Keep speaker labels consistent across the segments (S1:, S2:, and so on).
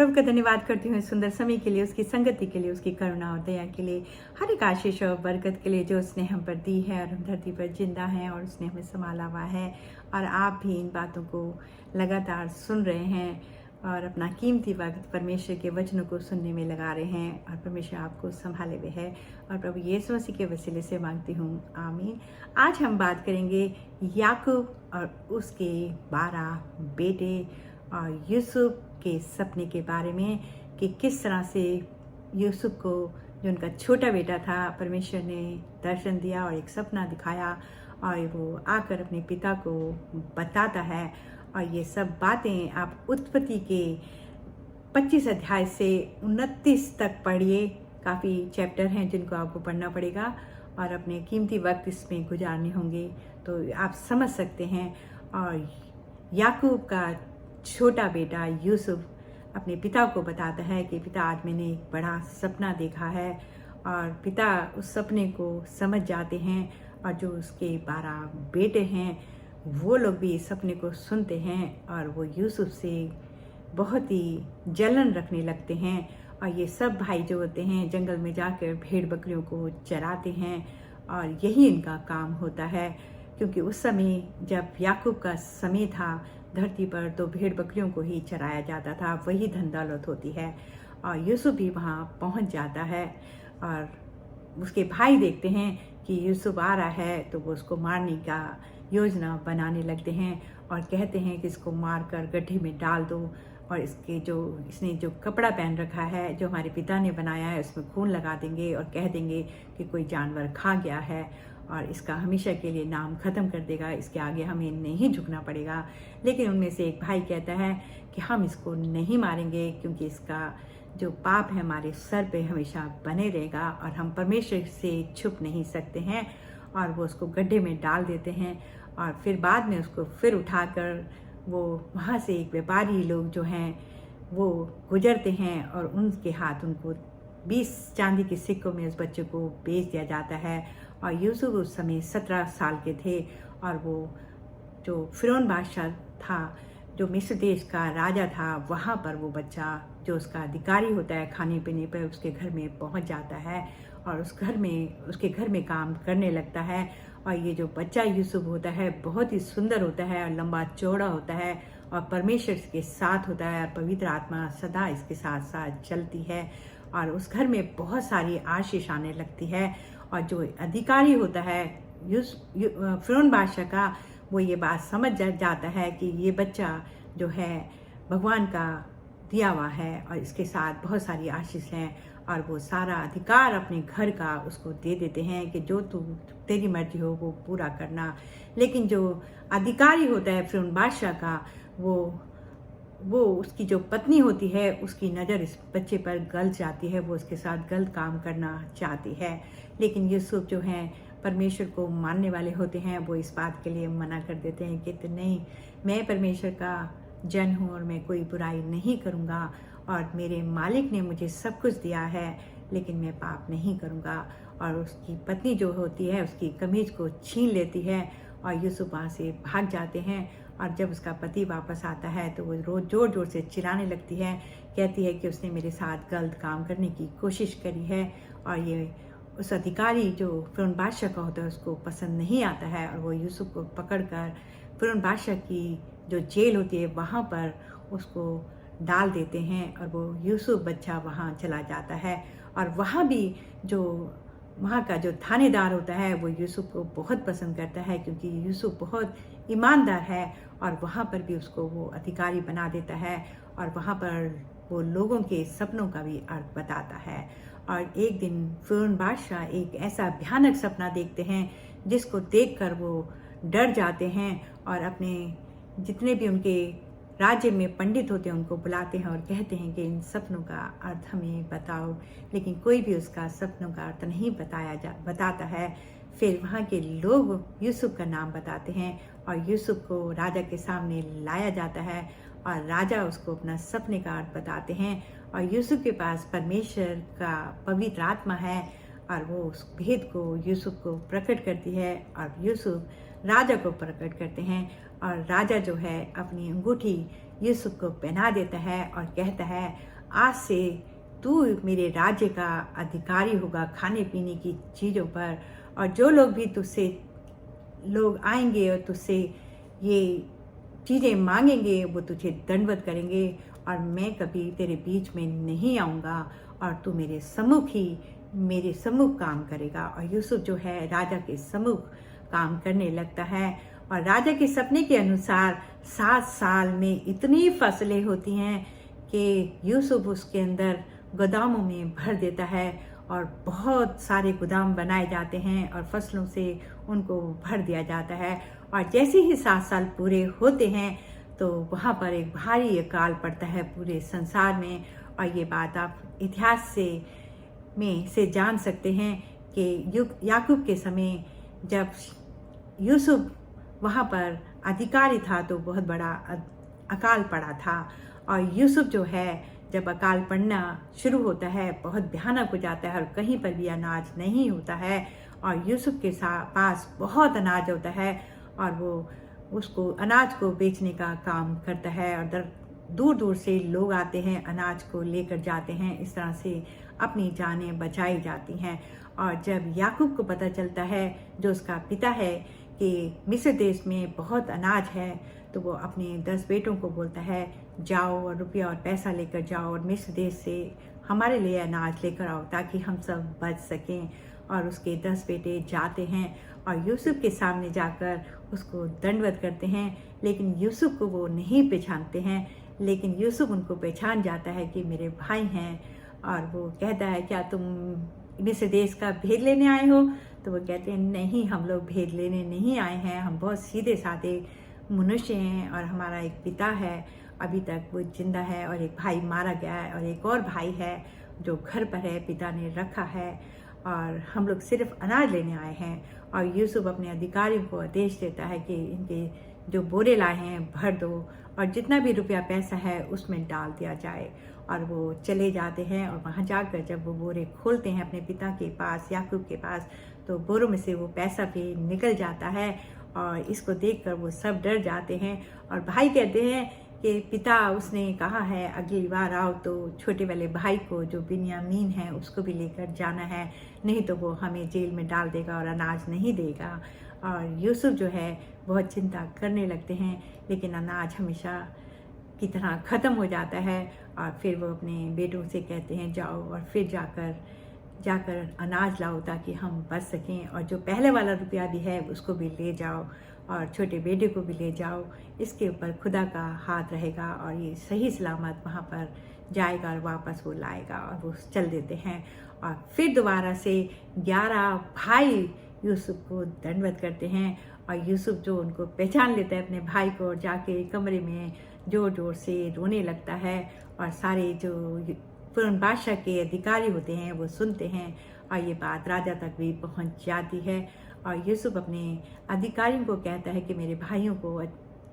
S1: प्रभु का धन्यवाद करती हूँ इस सुंदर समय के लिए, उसकी संगति के लिए, उसकी करुणा और दया के लिए, हर एक आशीष और बरकत के लिए जो उसने हम पर दी है। और हम धरती पर जिंदा हैं और उसने हमें संभाला हुआ है। और आप भी इन बातों को लगातार सुन रहे हैं और अपना कीमती वक्त परमेश्वर के वचनों को सुनने में लगा रहे हैं। और परमेश्वर आपको संभाले हुए है। और प्रभु यीशु मसीह के वसीले से मांगती हूँ, आमीन। आज हम बात करेंगे याकूब और उसके 12 बेटे और यूसुफ के सपने के बारे में, कि किस तरह से यूसुफ को, जो उनका छोटा बेटा था, परमेश्वर ने दर्शन दिया और एक सपना दिखाया और वो आकर अपने पिता को बताता है। और ये सब बातें आप उत्पत्ति के 25 अध्याय से 29 तक पढ़िए। काफ़ी चैप्टर हैं जिनको आपको पढ़ना पड़ेगा और अपने कीमती वक्त इसमें गुजारने होंगे, तो आप समझ सकते हैं। और याकूब का छोटा बेटा यूसुफ अपने पिता को बताता है कि पिता, आज मैंने एक बड़ा सपना देखा है। और पिता उस सपने को समझ जाते हैं और जो उसके 12 बेटे हैं वो लोग भी इस सपने को सुनते हैं और वो यूसुफ से बहुत ही जलन रखने लगते हैं। और ये सब भाई जो होते हैं जंगल में जाकर भेड़ बकरियों को चराते हैं और यही इनका काम होता है। क्योंकि उस समय जब याकूब का समय था धरती पर, तो भेड़ बकरियों को ही चराया जाता था, वही धन दौलत होती है। और यूसुफ भी वहाँ पहुँच जाता है और उसके भाई देखते हैं कि यूसुफ आ रहा है, तो वो उसको मारने का योजना बनाने लगते हैं और कहते हैं कि इसको मार कर गड्ढे में डाल दो और इसने जो कपड़ा पहन रखा है जो हमारे पिता ने बनाया है उसमें खून लगा देंगे और कह देंगे कि कोई जानवर खा गया है और इसका हमेशा के लिए नाम ख़त्म कर देगा, इसके आगे हमें नहीं झुकना पड़ेगा। लेकिन उनमें से एक भाई कहता है कि हम इसको नहीं मारेंगे, क्योंकि इसका जो पाप है हमारे सर पे हमेशा बने रहेगा और हम परमेश्वर से छुप नहीं सकते हैं। और वो उसको गड्ढे में डाल देते हैं और फिर बाद में उसको फिर उठाकर वो वहाँ से एक व्यापारी लोग जो हैं वो गुजरते हैं और उनके हाथ उनको 20 चांदी के सिक्कों में उस बच्चे को बेच दिया जाता है। और यूसुफ उस समय 17 साल के थे और वो जो फिरौन बादशाह था, जो मिस्र देश का राजा था, वहाँ पर वो बच्चा जो उसका अधिकारी होता है खाने पीने पर, उसके घर में पहुँच जाता है और उसके घर में काम करने लगता है। और ये जो बच्चा यूसुफ होता है बहुत ही सुंदर होता है और लंबा चौड़ा होता है और परमेश्वर के साथ होता है और पवित्र आत्मा सदा इसके साथ साथ चलती है और उस घर में बहुत सारी आशीष आने लगती है। और जो अधिकारी होता है फिरौन बादशाह का, वो ये बात समझ जाता है कि ये बच्चा जो है भगवान का दिया हुआ है और इसके साथ बहुत सारी आशीष हैं। और वो सारा अधिकार अपने घर का उसको दे देते हैं कि जो तेरी मर्जी हो वो पूरा करना। लेकिन जो अधिकारी होता है फिरौन बादशाह का, वो उसकी जो पत्नी होती है उसकी नज़र इस बच्चे पर गलत जाती है, वो उसके साथ गलत काम करना चाहती है। लेकिन यूसुफ जो हैं परमेश्वर को मानने वाले होते हैं, वो इस बात के लिए मना कर देते हैं कि नहीं, मैं परमेश्वर का जन हूँ और मैं कोई बुराई नहीं करूँगा और मेरे मालिक ने मुझे सब कुछ दिया है, लेकिन मैं पाप नहीं करूँगा। और उसकी पत्नी जो होती है उसकी कमीज को छीन लेती है और यूसुफ वहाँ से भाग जाते हैं। और जब उसका पति वापस आता है तो वो रोज़ ज़ोर ज़ोर से चिल्लाने लगती है, कहती है कि उसने मेरे साथ गलत काम करने की कोशिश करी है। और ये उस अधिकारी जो फिरौन बादशाह का होता है उसको पसंद नहीं आता है और वो यूसुफ को पकड़कर फिरौन बादशाह की जो जेल होती है वहाँ पर उसको डाल देते हैं और वो यूसुफ बच्चा वहाँ चला जाता है। और वहाँ भी जो वहाँ का जो थानेदार होता है वो यूसुफ को बहुत पसंद करता है, क्योंकि यूसुफ बहुत ईमानदार है और वहाँ पर भी उसको वो अधिकारी बना देता है और वहाँ पर वो लोगों के सपनों का भी अर्थ बताता है। और एक दिन फिरौन बादशाह एक ऐसा भयानक सपना देखते हैं जिसको देखकर वो डर जाते हैं और अपने जितने भी उनके राज्य में पंडित होते हैं उनको बुलाते हैं और कहते हैं कि इन सपनों का अर्थ हमें बताओ। लेकिन कोई भी उसका सपनों का अर्थ नहीं बताता है। फिर वहाँ के लोग यूसुफ का नाम बताते हैं और यूसुफ को राजा के सामने लाया जाता है और राजा उसको अपना सपने का अर्थ बताते हैं। और यूसुफ के पास परमेश्वर का पवित्र आत्मा है और वो उस भेद को यूसुफ को प्रकट करती है और यूसुफ राजा को प्रकट करते हैं। और राजा जो है अपनी अंगूठी यूसुफ को पहना देता है और कहता है, आज से तू मेरे राज्य का अधिकारी होगा खाने पीने की चीज़ों पर, और जो लोग भी तुझसे लोग आएंगे और तुझसे ये चीज़ें मांगेंगे वो तुझे दंडवत करेंगे, और मैं कभी तेरे बीच में नहीं आऊँगा और तू मेरे सम्मुख काम करेगा। और यूसुफ जो है राजा के सम्मुख काम करने लगता है, और राजा के सपने के अनुसार 7 साल में इतनी फसलें होती हैं कि यूसुफ उसके अंदर गोदामों में भर देता है, और बहुत सारे गोदाम बनाए जाते हैं और फसलों से उनको भर दिया जाता है। और जैसे ही 7 साल पूरे होते हैं तो वहाँ पर एक भारी अकाल पड़ता है पूरे संसार में। और ये बात आप इतिहास से जान सकते हैं कि याकूब के समय जब यूसुफ वहाँ पर अधिकारी था तो बहुत बड़ा अकाल पड़ा था। और यूसुफ जो है जब अकाल पड़ना शुरू होता है बहुत भयानक हो जाता है, और कहीं पर भी अनाज नहीं होता है। और यूसुफ के पास बहुत अनाज होता है, और वो उसको अनाज को बेचने का काम करता है, और दूर दूर से लोग आते हैं अनाज को लेकर जाते हैं। इस तरह से अपनी जानें बचाई जाती हैं। और जब याकूब को पता चलता है, जो उसका पिता है, कि मिस्र देश में बहुत अनाज है, तो वो अपने 10 बेटों को बोलता है, जाओ और रुपया और पैसा लेकर जाओ और मिस्र देश से हमारे लिए अनाज लेकर आओ ताकि हम सब बच सकें। और उसके 10 बेटे जाते हैं और यूसुफ के सामने जाकर उसको दंडवत करते हैं, लेकिन यूसुफ को वो नहीं पहचानते हैं। लेकिन यूसुफ उनको पहचान जाता है कि मेरे भाई हैं, और वो कहता है, क्या तुम मिस्र देश का भेद लेने आए हो? तो वो कहते हैं, नहीं, हम लोग भेद लेने नहीं आए हैं, हम बहुत सीधे साधे मनुष्य हैं, और हमारा एक पिता है, अभी तक वो जिंदा है, और एक भाई मारा गया है, और एक और भाई है जो घर पर है, पिता ने रखा है, और हम लोग सिर्फ अनाज लेने आए हैं। और यूसुफ अपने अधिकारियों को आदेश देता है कि इनके जो बोरे लाए हैं भर दो, और जितना भी रुपया पैसा है उसमें डाल दिया जाए। और वो चले जाते हैं, और वहाँ जाकर जब वो बोरे खोलते हैं अपने पिता के पास, याकूब के पास, तो बोरों में से वो पैसा भी निकल जाता है। और इसको देखकर वो सब डर जाते हैं, और भाई कहते हैं कि पिता, उसने कहा है अगली बार आओ तो छोटे वाले भाई को जो बिन्यामीन है उसको भी लेकर जाना है, नहीं तो वो हमें जेल में डाल देगा और अनाज नहीं देगा। और यूसुफ जो है बहुत चिंता करने लगते हैं, लेकिन अनाज हमेशा की तरह ख़त्म हो जाता है। और फिर वो अपने बेटों से कहते हैं, जाओ और फिर जाकर अनाज लाओ ताकि हम बच सकें, और जो पहले वाला रुपया भी है उसको भी ले जाओ, और छोटे बेटे को भी ले जाओ, इसके ऊपर खुदा का हाथ रहेगा और ये सही सलामत वहाँ पर जाएगा और वापस वो लाएगा। और वो चल देते हैं, और फिर दोबारा से 11 भाई यूसुफ को दंडवत करते हैं। और यूसुफ जो उनको पहचान लेता है अपने भाई को, और जाके कमरे में जोर जोर से रोने लगता है, और सारे जो फिरौन बादशाह के अधिकारी होते हैं वो सुनते हैं, और ये बात राजा तक भी पहुंच जाती है। और यूसुफ अपने अधिकारियों को कहता है कि मेरे भाइयों को,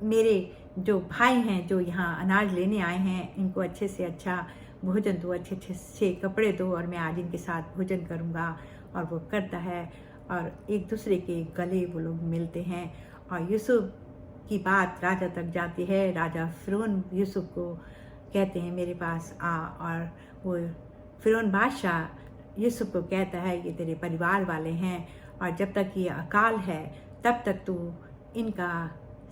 S1: मेरे जो भाई हैं जो यहाँ अनाज लेने आए हैं, इनको अच्छे से अच्छा भोजन दो, अच्छे से कपड़े दो, और मैं आज इनके साथ भोजन करूँगा। और वो करता है, और एक दूसरे के गले वो लोग मिलते हैं। और यूसुफ की बात राजा तक जाती है। राजा फिरौन यूसुफ को कहते हैं, मेरे पास आ। और वो फिरौन बादशाह यूसुफ को कहता है, ये तेरे परिवार वाले हैं, और जब तक ये अकाल है तब तक तू इनका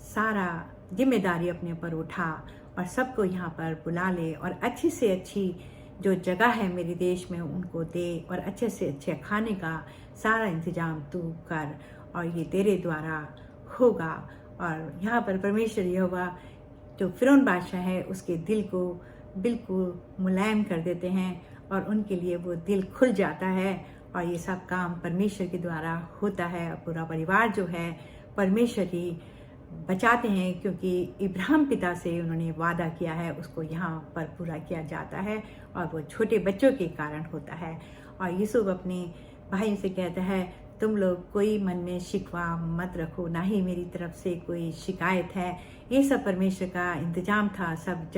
S1: सारा जिम्मेदारी अपने ऊपर उठा, और सबको यहाँ पर बुला ले, और अच्छी से अच्छी जो जगह है मेरे देश में उनको दे, और अच्छे से अच्छे खाने का सारा इंतजाम तू कर, और ये तेरे द्वारा होगा। और यहाँ पर परमेश्वर यहोवा जो फिरौन बादशाह है उसके दिल को बिल्कुल मुलायम कर देते हैं, और उनके लिए वो दिल खुल जाता है, और ये सब काम परमेश्वर के द्वारा होता है। पूरा परिवार जो है परमेश्वर ही बचाते हैं, क्योंकि इब्राहिम पिता से उन्होंने वादा किया है उसको यहाँ पर पूरा किया जाता है, और वो छोटे बच्चों के कारण होता है। और यूसुफ अपने भाई से कहता है, तुम लोग कोई मन में शिकवा मत रखो, ना ही मेरी तरफ से कोई शिकायत है, ये सब परमेश्वर का इंतजाम था। सब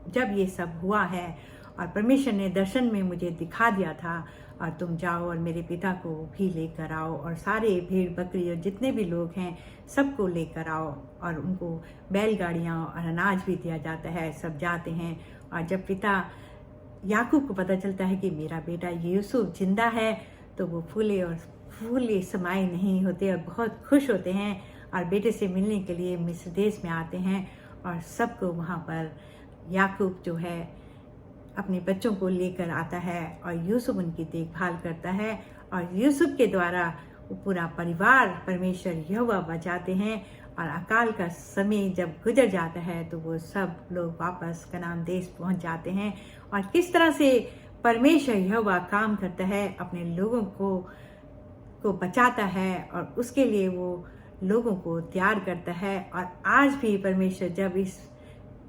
S1: जब ये सब हुआ है, और परमेश्वर ने दर्शन में मुझे दिखा दिया था, और तुम जाओ और मेरे पिता को भी लेकर आओ, और सारे भेड़ बकरी और जितने भी लोग हैं सबको लेकर आओ, और उनको बैलगाड़ियाँ और अनाज भी दिया जाता है। सब जाते हैं, और जब पिता याकूब को पता चलता है कि मेरा बेटा यूसुफ जिंदा है, तो वो फूले समाये नहीं होते और बहुत खुश होते हैं, और बेटे से मिलने के लिए मिस्र देश में आते हैं। और सबको वहाँ पर याकूब जो है अपने बच्चों को लेकर आता है, और यूसुफ उनकी देखभाल करता है, और यूसुफ के द्वारा वो पूरा परिवार परमेश्वर यहोवा बचाते हैं। और अकाल का समय जब गुजर जाता है तो वो सब लोग वापस कनान देश पहुंच जाते हैं। और किस तरह से परमेश्वर यहोवा काम करता है, अपने लोगों को बचाता है, और उसके लिए वो लोगों को तैयार करता है। और आज भी परमेश्वर जब इस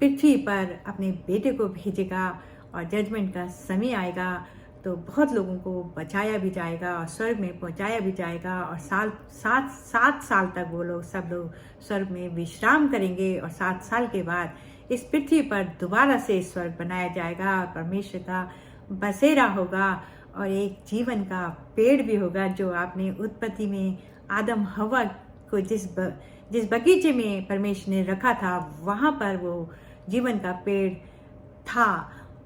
S1: पृथ्वी पर अपने बेटे को भेजेगा और जजमेंट का समय आएगा, तो बहुत लोगों को बचाया भी जाएगा और स्वर्ग में पहुंचाया भी जाएगा, और 7 साल तक वो लोग सब लोग स्वर्ग में विश्राम करेंगे। और 7 साल के बाद इस पृथ्वी पर दोबारा से स्वर्ग बनाया जाएगा, और परमेश्वर का बसेरा होगा, और एक जीवन का पेड़ भी होगा, जो आपने उत्पत्ति में आदम हवा को जिस बगीचे में परमेश्वर ने रखा था, वहाँ पर वो जीवन का पेड़ था।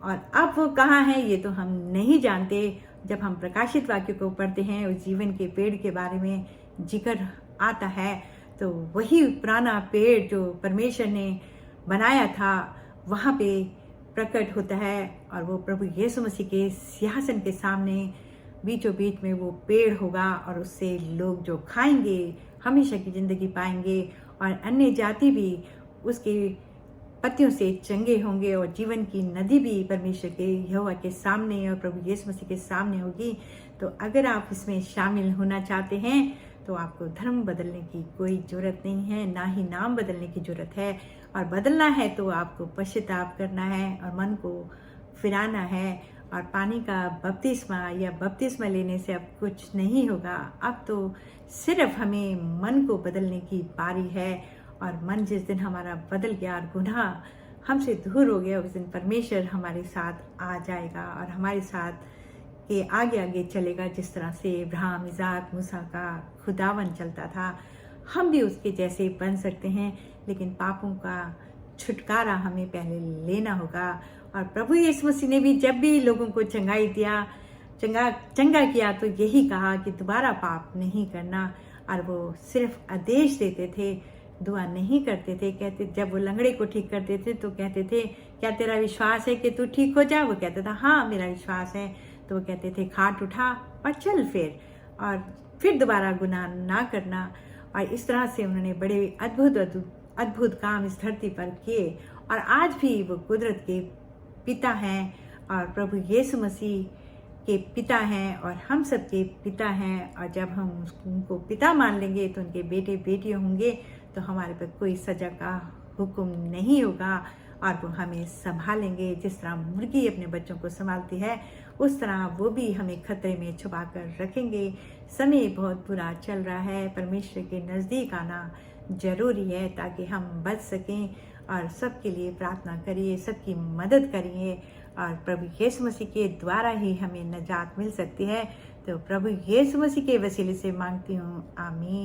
S1: और अब वो कहाँ है ये तो हम नहीं जानते। जब हम प्रकाशित वाक्य को पढ़ते हैं, उस जीवन के पेड़ के बारे में जिक्र आता है, तो वही पुराना पेड़ जो परमेश्वर ने बनाया था वहाँ पे प्रकट होता है, और वो प्रभु यीशु मसीह के सिंहासन के सामने बीचों बीच में वो पेड़ होगा, और उससे लोग जो खाएंगे हमेशा की जिंदगी पाएंगे, और अन्य जाति भी उसके पत्तियों से चंगे होंगे, और जीवन की नदी भी परमेश्वर के यहोवा के सामने और प्रभु यीशु मसीह के सामने होगी। तो अगर आप इसमें शामिल होना चाहते हैं तो आपको धर्म बदलने की कोई ज़रूरत नहीं है, ना ही नाम बदलने की ज़रूरत है। और बदलना है तो आपको पश्चाताप करना है और मन को फिराना है, और पानी का बपतिस्मा या बपतिस्मा लेने से अब कुछ नहीं होगा। अब तो सिर्फ हमें मन को बदलने की पारी है, और मन जिस दिन हमारा बदल गया और गुनाह हमसे दूर हो गया, उस दिन परमेश्वर हमारे साथ आ जाएगा और हमारे साथ के आगे आगे चलेगा। जिस तरह से इब्राहिम, इसाक, मूसा का खुदावन चलता था, हम भी उसके जैसे बन सकते हैं। लेकिन पापों का छुटकारा हमें पहले लेना होगा। और प्रभु यीशु मसीह ने भी जब भी लोगों को चंगा किया तो यही कहा कि दोबारा पाप नहीं करना। और वो सिर्फ आदेश देते थे, दुआ नहीं करते थे। कहते जब वो लंगड़े को ठीक करते थे तो कहते थे, क्या तेरा विश्वास है कि तू ठीक हो जा? वो कहता था, हाँ मेरा विश्वास है। तो वो कहते थे, खाट उठा और चल और फिर दोबारा गुनाह ना करना। और इस तरह से उन्होंने बड़े अद्भुत काम इस धरती पर किए। और आज भी वो कुदरत के पिता हैं, और प्रभु यीशु मसीह के पिता हैं, और हम सब के पिता हैं। और जब हम उनको पिता मान लेंगे तो उनके बेटे बेटियां होंगे, तो हमारे पर कोई सजा का हुक्म नहीं होगा, और वो हमें संभालेंगे। जिस तरह मुर्गी अपने बच्चों को संभालती है, उस तरह वो भी हमें खतरे में छुपा कर रखेंगे। समय बहुत बुरा चल रहा है, परमेश्वर के नज़दीक आना जरूरी है ताकि हम बच सकें। और सबके लिए प्रार्थना करिए, सबकी मदद करिए, और प्रभु यीशु मसीह के द्वारा ही हमें निजात मिल सकती है। तो प्रभु यीशु मसीह के वसीले से मांगती हूँ, आमीन।